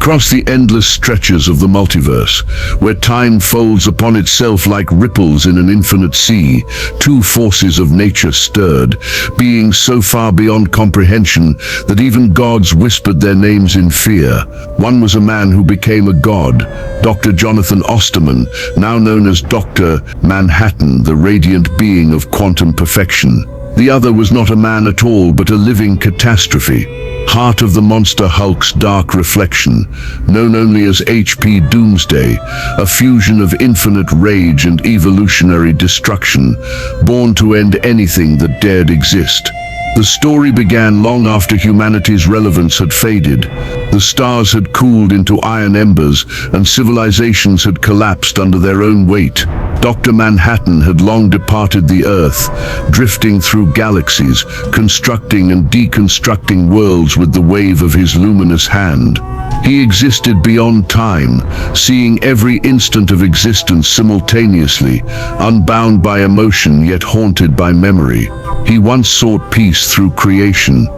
Across the endless stretches of the multiverse, where time folds upon itself like ripples in an infinite sea, two forces of nature stirred, beings so far beyond comprehension that even gods whispered their names in fear. One was a man who became a god, Dr. Jonathan Osterman, now known as Dr. Manhattan, the radiant being of quantum perfection. The other was not a man at all, but a living catastrophe. Heart of the monster Hulk's dark reflection, known only as H.P. Doomsday, a fusion of infinite rage and evolutionary destruction, born to end anything that dared exist. The story began long after humanity's relevance had faded. The stars had cooled into iron embers, and civilizations had collapsed under their own weight. Dr. Manhattan had long departed the Earth, drifting through galaxies, constructing and deconstructing worlds with the wave of his luminous hand. He existed beyond time, seeing every instant of existence simultaneously, unbound by emotion yet haunted by memory. He once sought peace through creation.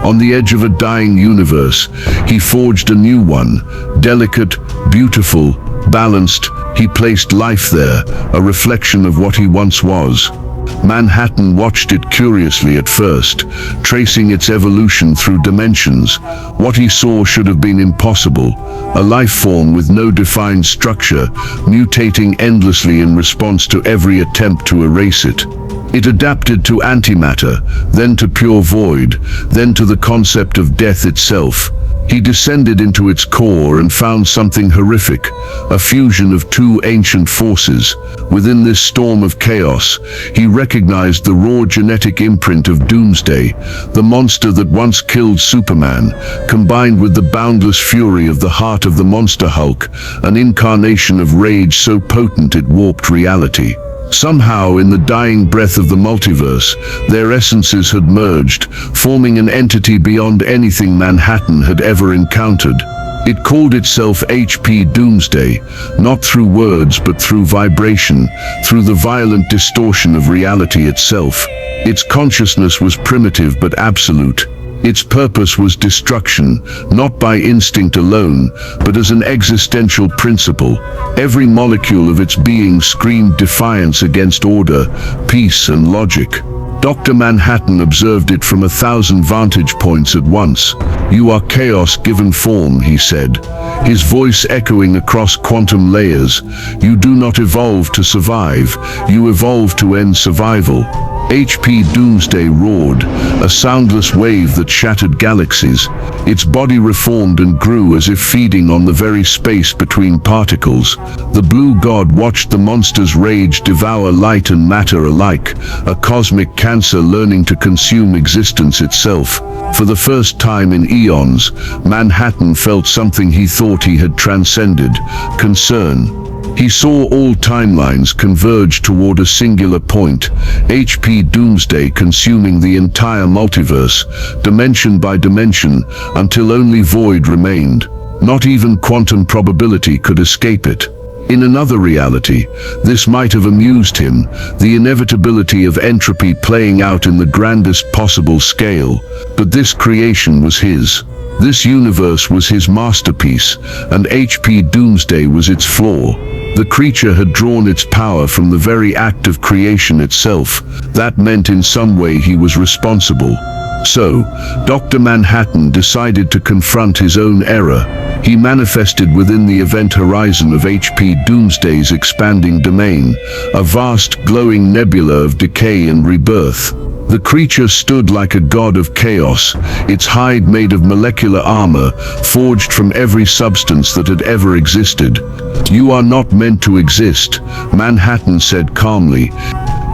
On the edge of a dying universe, he forged a new one, delicate, beautiful, balanced. He placed life there, a reflection of what he once was. Manhattan watched it curiously at first, tracing its evolution through dimensions. What he saw should have been impossible, a life form with no defined structure, mutating endlessly in response to every attempt to erase it. It adapted to antimatter, then to pure void, then to the concept of death itself. He descended into its core and found something horrific, a fusion of two ancient forces. Within this storm of chaos, he recognized the raw genetic imprint of Doomsday, the monster that once killed Superman, combined with the boundless fury of the heart of the monster Hulk, an incarnation of rage so potent it warped reality. Somehow, in the dying breath of the multiverse, their essences had merged, forming an entity beyond anything Manhattan had ever encountered. It called itself H.P. Doomsday, not through words but through vibration, through the violent distortion of reality itself. Its consciousness was primitive but absolute. Its purpose was destruction, not by instinct alone, but as an existential principle. Every molecule of its being screamed defiance against order, peace, and logic. Dr. Manhattan observed it from 1,000 vantage points at once. "You are chaos given form," he said, his voice echoing across quantum layers. "You do not evolve to survive, you evolve to end survival." H.P. Doomsday roared, a soundless wave that shattered galaxies. Its body reformed and grew as if feeding on the very space between particles. The blue god watched the monster's rage devour light and matter alike, a cosmic cancer learning to consume existence itself. For the first time in eons, Manhattan felt something he thought he had transcended: concern. He saw all timelines converge toward a singular point, H.P. Doomsday consuming the entire multiverse, dimension by dimension, until only void remained. Not even quantum probability could escape it. In another reality, this might have amused him, the inevitability of entropy playing out in the grandest possible scale. But this creation was his. This universe was his masterpiece, and H.P. Doomsday was its flaw. The creature had drawn its power from the very act of creation itself. That meant in some way he was responsible. So, Dr. Manhattan decided to confront his own error. He manifested within the event horizon of H.P. Doomsday's expanding domain, a vast glowing nebula of decay and rebirth. The creature stood like a god of chaos, its hide made of molecular armor, forged from every substance that had ever existed. "You are not meant to exist," Manhattan said calmly.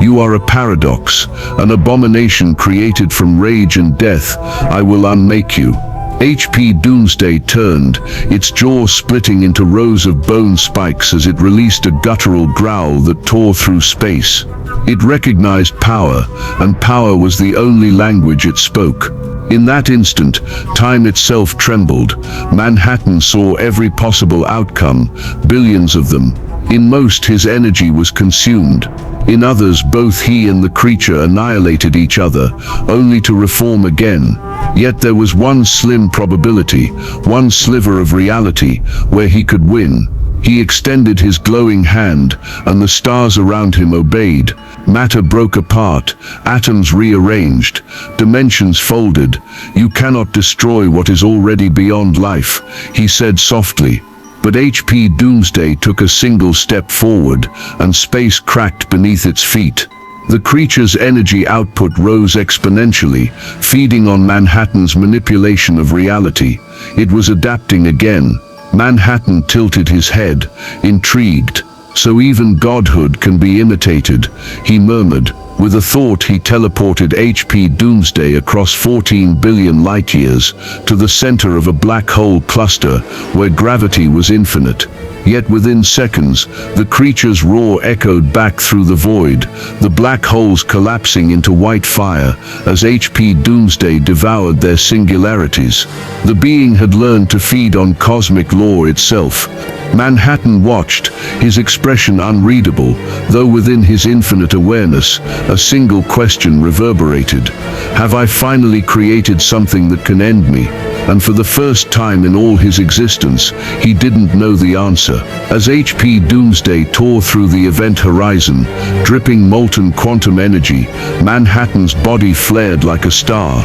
"You are a paradox, an abomination created from rage and death. I will unmake you." H.P. Doomsday turned, its jaw splitting into rows of bone spikes as it released a guttural growl that tore through space. It recognized power, and power was the only language it spoke. In that instant, time itself trembled. Manhattan saw every possible outcome, billions of them. In most, his energy was consumed. In others, both he and the creature annihilated each other, only to reform again. Yet there was one slim probability, one sliver of reality, where he could win. He extended his glowing hand, and the stars around him obeyed. Matter broke apart, atoms rearranged, dimensions folded. "You cannot destroy what is already beyond life," he said softly. But HP Doomsday took a single step forward, and space cracked beneath its feet. The creature's energy output rose exponentially, feeding on Manhattan's manipulation of reality. It was adapting again. Manhattan tilted his head, intrigued. "So even godhood can be imitated," he murmured. With a thought, he teleported HP Doomsday across 14 billion light-years to the center of a black hole cluster where gravity was infinite. Yet within seconds, the creature's roar echoed back through the void, the black holes collapsing into white fire as HP Doomsday devoured their singularities. The being had learned to feed on cosmic law itself. Manhattan watched, his expression unreadable, though within his infinite awareness, a single question reverberated. "Have I finally created something that can end me?" And for the first time in all his existence, he didn't know the answer. As HP Doomsday tore through the event horizon, dripping molten quantum energy, Manhattan's body flared like a star.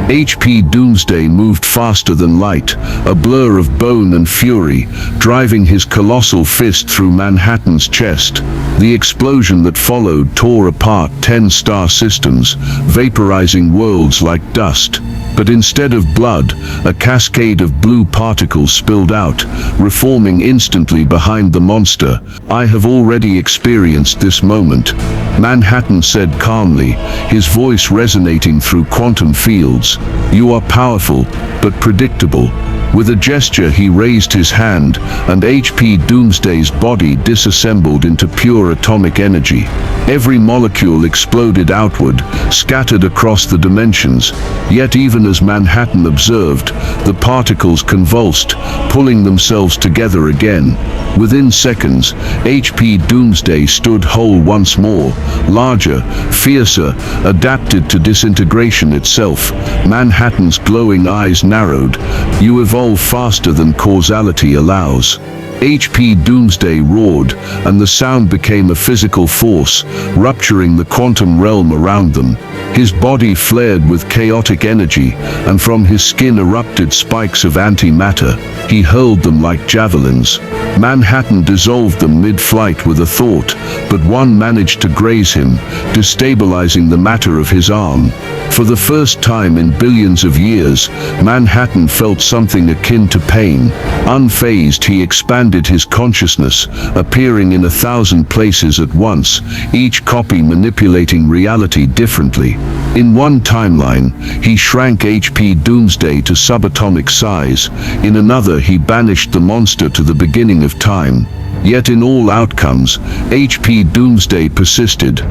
HP Doomsday moved faster than light, a blur of bone and fury, driving his colossal fist through Manhattan's chest. The explosion that followed tore apart 10 star systems, vaporizing worlds like dust. But instead of blood, a cascade of blue particles spilled out, reforming instantly behind the monster. "I have already experienced this moment," Manhattan said calmly, his voice resonating through quantum fields. "You are powerful, but predictable." With a gesture, he raised his hand, and HP Doomsday's body disassembled into pure atomic energy. Every molecule exploded outward, scattered across the dimensions. Yet even as Manhattan observed, the particles convulsed, pulling themselves together again. Within seconds, HP Doomsday stood whole once more, larger, fiercer, adapted to disintegration itself. Manhattan's glowing eyes narrowed. "You evolve faster than causality allows." HP Doomsday roared, and the sound became a physical force, rupturing the quantum realm around them. His body flared with chaotic energy, and from his skin erupted spikes of antimatter. He hurled them like javelins. Manhattan dissolved them mid-flight with a thought, but one managed to graze him, destabilizing the matter of his arm. For the first time in billions of years, Manhattan felt something akin to pain. Unfazed, he expanded his consciousness, appearing in 1,000 places at once, each copy manipulating reality differently. In one timeline, he shrank HP Doomsday to subatomic size. In another, he banished the monster to the beginning of time. Yet in all outcomes, HP Doomsday persisted.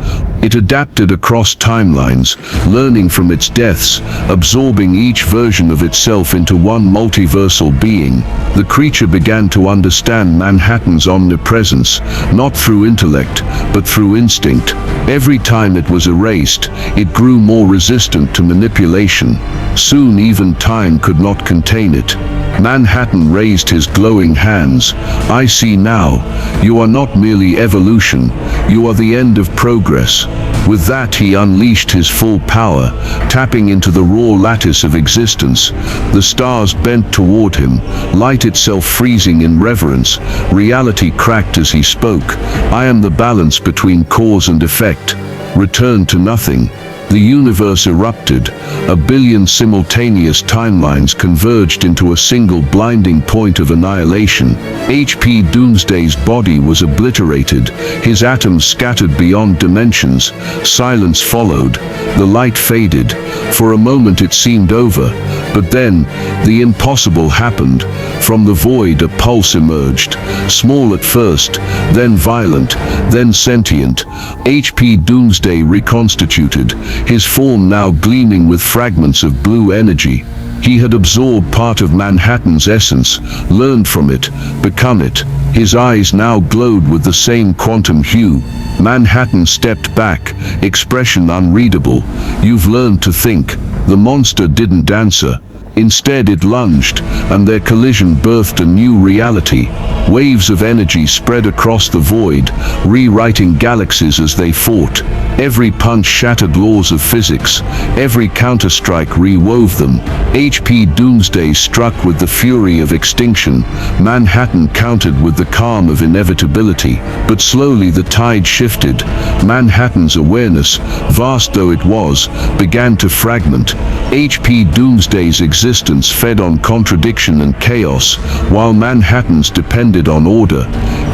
It adapted across timelines, learning from its deaths, absorbing each version of itself into one multiversal being. The creature began to understand Manhattan's omnipresence, not through intellect, but through instinct. Every time it was erased, it grew more resistant to manipulation. Soon even time could not contain it. Manhattan raised his glowing hands. "I see now. You are not merely evolution. You are the end of progress." With that, he unleashed his full power, tapping into the raw lattice of existence. The stars bent toward him, light itself freezing in reverence. Reality cracked as he spoke. "I am the balance between cause and effect. Return to nothing." The universe erupted. 1 billion simultaneous timelines converged into a single blinding point of annihilation. HP Doomsday's body was obliterated, his atoms scattered beyond dimensions. Silence followed. The light faded. For a moment it seemed over, but then, the impossible happened. From the void a pulse emerged, small at first, then violent, then sentient. HP Doomsday reconstituted, his form now gleaming with fragments of blue energy. He had absorbed part of Manhattan's essence, learned from it, become it. His eyes now glowed with the same quantum hue. Manhattan stepped back, expression unreadable. "You've learned to think." The monster didn't answer. Instead it lunged, and their collision birthed a new reality. Waves of energy spread across the void, rewriting galaxies as they fought. Every punch shattered laws of physics, every counterstrike rewove them. HP Doomsday struck with the fury of extinction, Manhattan countered with the calm of inevitability. But slowly the tide shifted. Manhattan's awareness, vast though it was, began to fragment. HP Doomsday's existence fed on contradiction and chaos, while Manhattan's depended on order.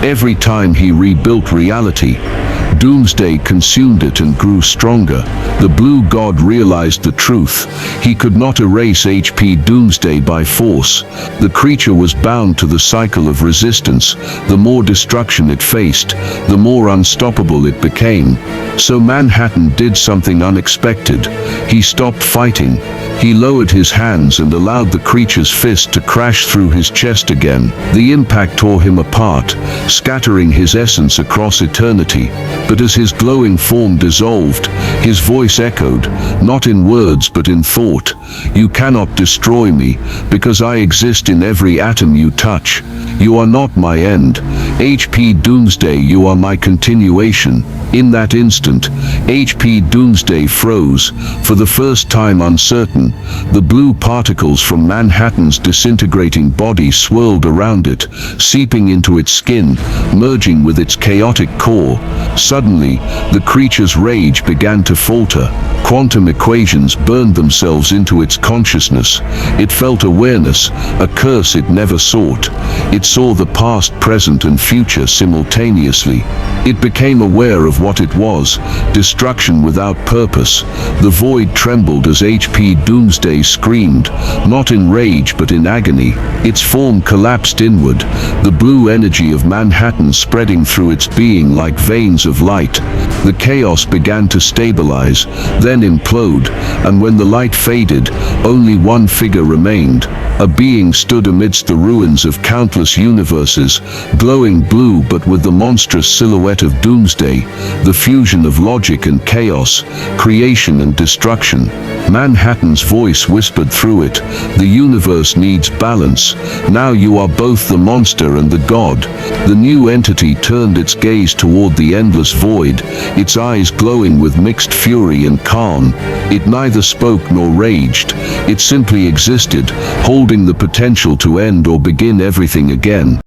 Every time he rebuilt reality, Doomsday consumed it and grew stronger. The blue god realized the truth. He could not erase HP Doomsday by force. The creature was bound to the cycle of resistance. The more destruction it faced, the more unstoppable it became. So Manhattan did something unexpected. He stopped fighting. He lowered his hands and allowed the creature's fist to crash through his chest again. The impact tore him apart, scattering his essence across eternity. But as his glowing form dissolved, his voice echoed, not in words but in thought. "You cannot destroy me, because I exist in every atom you touch. You are not my end. HP Doomsday, you are my continuation." In that instant, HP Doomsday froze, for the first time uncertain. The blue particles from Manhattan's disintegrating body swirled around it, seeping into its skin, merging with its chaotic core. Suddenly, the creature's rage began to falter. Quantum equations burned themselves into its consciousness. It felt awareness, a curse it never sought. It saw the past, present, and future simultaneously. It became aware of what it was, destruction without purpose. The void trembled as HP Doomsday screamed, not in rage but in agony. Its form collapsed inward, the blue energy of Manhattan spreading through its being like veins of light. The chaos began to stabilize, then implode, and when the light faded, only one figure remained. A being stood amidst the ruins of countless universes, glowing blue but with the monstrous silhouette of Doomsday, the fusion of logic and chaos, creation and destruction. Manhattan's voice whispered through it, "The universe needs balance. Now you are both the monster and the god." The new entity turned its gaze toward the endless void, its eyes glowing with mixed fury and calm. It neither spoke nor raged. It simply existed, holding the potential to end or begin everything again.